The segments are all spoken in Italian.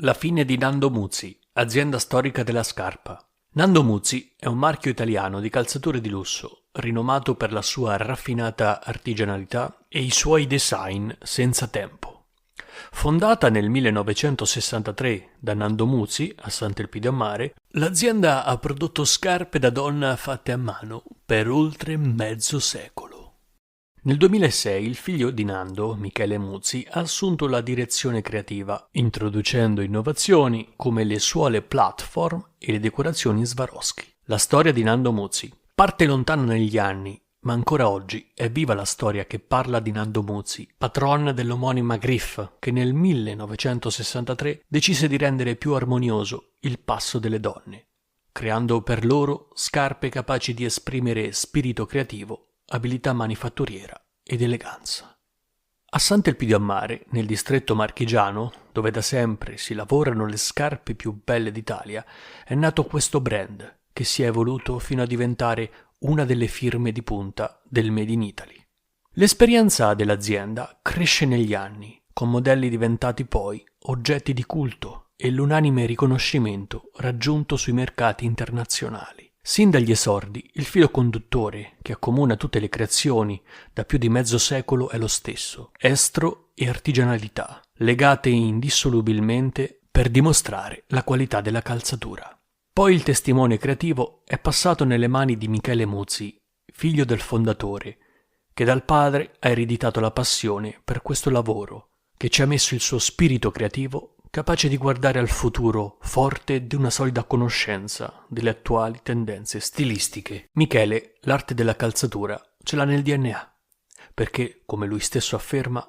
La fine di Nando Muzzi, azienda storica della scarpa. Nando Muzzi è un marchio italiano di calzature di lusso, rinomato per la sua raffinata artigianalità e i suoi design senza tempo. Fondata nel 1963 da Nando Muzzi a Sant'Elpidio a Mare, l'azienda ha prodotto scarpe da donna fatte a mano per oltre mezzo secolo. Nel 2006 il figlio di Nando, Michele Muzzi, ha assunto la direzione creativa, introducendo innovazioni come le suole platform e le decorazioni Swarovski. La storia di Nando Muzzi parte lontano negli anni, ma ancora oggi è viva la storia che parla di Nando Muzzi, patron dell'omonima Griff, che nel 1963 decise di rendere più armonioso il passo delle donne, creando per loro scarpe capaci di esprimere spirito creativo, abilità manifatturiera ed eleganza. A Sant'Elpidio a Mare, nel distretto marchigiano, dove da sempre si lavorano le scarpe più belle d'Italia, è nato questo brand che si è evoluto fino a diventare una delle firme di punta del Made in Italy. L'esperienza dell'azienda cresce negli anni, con modelli diventati poi oggetti di culto e l'unanime riconoscimento raggiunto sui mercati internazionali. Sin dagli esordi, il filo conduttore che accomuna tutte le creazioni da più di mezzo secolo è lo stesso: estro e artigianalità, legate indissolubilmente per dimostrare la qualità della calzatura. Poi il testimone creativo è passato nelle mani di Michele Muzzi, figlio del fondatore, che dal padre ha ereditato la passione per questo lavoro, che ci ha messo il suo spirito creativo, capace di guardare al futuro forte di una solida conoscenza delle attuali tendenze stilistiche. Michele l'arte della calzatura ce l'ha nel DNA, perché, come lui stesso afferma,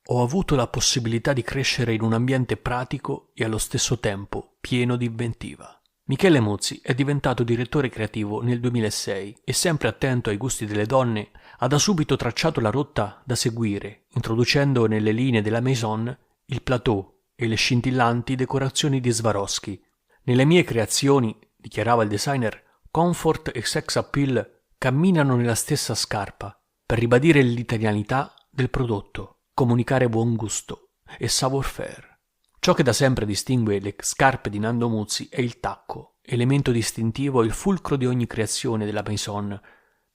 ho avuto la possibilità di crescere in un ambiente pratico e allo stesso tempo pieno di inventiva. Michele Muzzi è diventato direttore creativo nel 2006 e, sempre attento ai gusti delle donne, ha da subito tracciato la rotta da seguire, introducendo nelle linee della Maison il plateau e le scintillanti decorazioni di Swarovski. Nelle mie creazioni, dichiarava il designer, comfort e sex appeal camminano nella stessa scarpa per ribadire l'italianità del prodotto, comunicare buon gusto e savoir-faire. Ciò che da sempre distingue le scarpe di Nando Muzzi è il tacco, elemento distintivo e il fulcro di ogni creazione della Maison,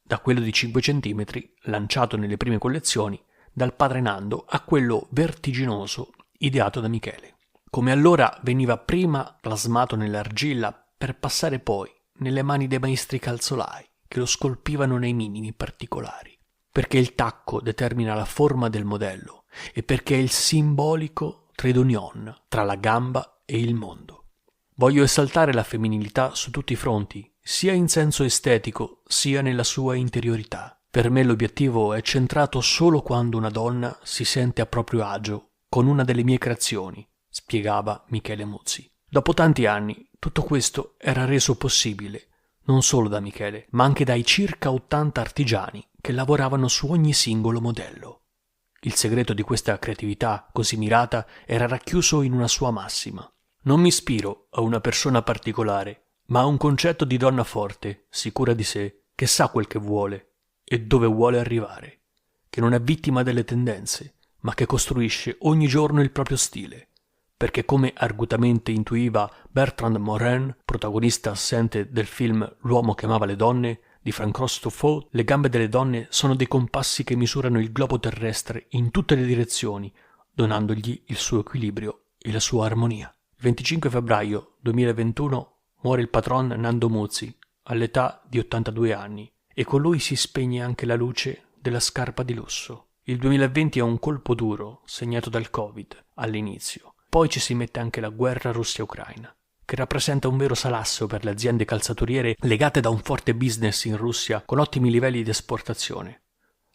da quello di 5 cm, lanciato nelle prime collezioni, dal padre Nando, a quello vertiginoso ideato da Michele. Come allora veniva prima plasmato nell'argilla per passare poi nelle mani dei maestri calzolai che lo scolpivano nei minimi particolari. Perché il tacco determina la forma del modello e perché è il simbolico trade union tra la gamba e il mondo. Voglio esaltare la femminilità su tutti i fronti, sia in senso estetico sia nella sua interiorità. Per me l'obiettivo è centrato solo quando una donna si sente a proprio agio con una delle mie creazioni, spiegava Michele Muzzi. Dopo tanti anni, tutto questo era reso possibile non solo da Michele, ma anche dai circa 80 artigiani che lavoravano su ogni singolo modello. Il segreto di questa creatività così mirata era racchiuso in una sua massima: non mi ispiro a una persona particolare, ma a un concetto di donna forte, sicura di sé, che sa quel che vuole e dove vuole arrivare, che non è vittima delle tendenze, ma che costruisce ogni giorno il proprio stile, perché, come argutamente intuiva Bertrand Morin, protagonista assente del film L'uomo che amava le donne di Francois Truffaut, le gambe delle donne sono dei compassi che misurano il globo terrestre in tutte le direzioni, donandogli il suo equilibrio e la sua armonia. Il 25 febbraio 2021 muore il patron Nando Muzzi, all'età di 82 anni, e con lui si spegne anche la luce della scarpa di lusso. Il 2020 è un colpo duro, segnato dal Covid, all'inizio. Poi ci si mette anche la guerra Russia-Ucraina, che rappresenta un vero salasso per le aziende calzaturiere legate da un forte business in Russia con ottimi livelli di esportazione.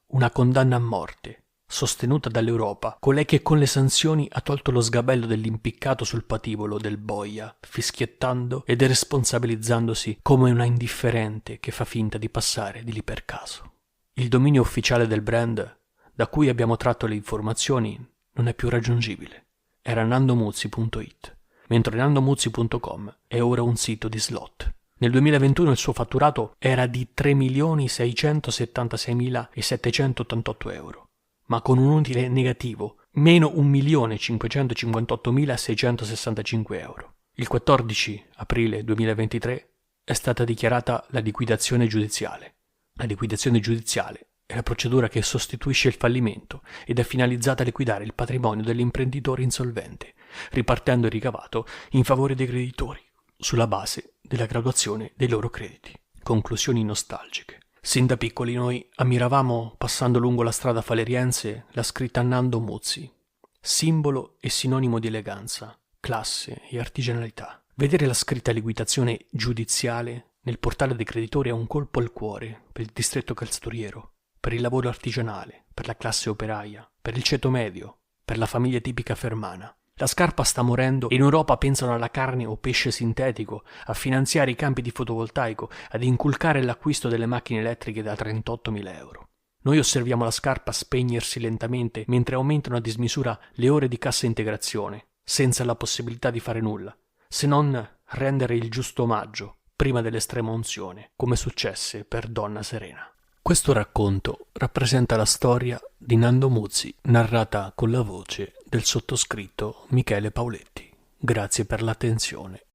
Una condanna a morte, sostenuta dall'Europa, colei che con le sanzioni ha tolto lo sgabello dell'impiccato sul patibolo del boia, fischiettando e deresponsabilizzandosi come una indifferente che fa finta di passare di lì per caso. Il dominio ufficiale del brand, da cui abbiamo tratto le informazioni, non è più raggiungibile. Era nandomuzzi.it, mentre nandomuzzi.com è ora un sito di slot. Nel 2021 il suo fatturato era di 3.676.788 euro, ma con un utile negativo meno 1.558.665 euro. Il 14 aprile 2023 è stata dichiarata la liquidazione giudiziale. La liquidazione giudiziale è la procedura che sostituisce il fallimento ed è finalizzata a liquidare il patrimonio dell'imprenditore insolvente, ripartendo il ricavato in favore dei creditori, sulla base della graduazione dei loro crediti. Conclusioni nostalgiche. Sin da piccoli noi ammiravamo, passando lungo la strada faleriense, la scritta Nando Muzzi, simbolo e sinonimo di eleganza, classe e artigianalità. Vedere la scritta liquidazione giudiziale nel portale dei creditori è un colpo al cuore per il distretto calzaturiero, per il lavoro artigianale, per la classe operaia, per il ceto medio, per la famiglia tipica fermana. La scarpa sta morendo e in Europa pensano alla carne o pesce sintetico, a finanziare i campi di fotovoltaico, ad inculcare l'acquisto delle macchine elettriche da 38.000 euro. Noi osserviamo la scarpa spegnersi lentamente mentre aumentano a dismisura le ore di cassa integrazione, senza la possibilità di fare nulla, se non rendere il giusto omaggio prima dell'estrema unzione, come successe per Donna Serena. Questo racconto rappresenta la storia di Nando Muzzi, narrata con la voce del sottoscritto Michele Pauletti. Grazie per l'attenzione.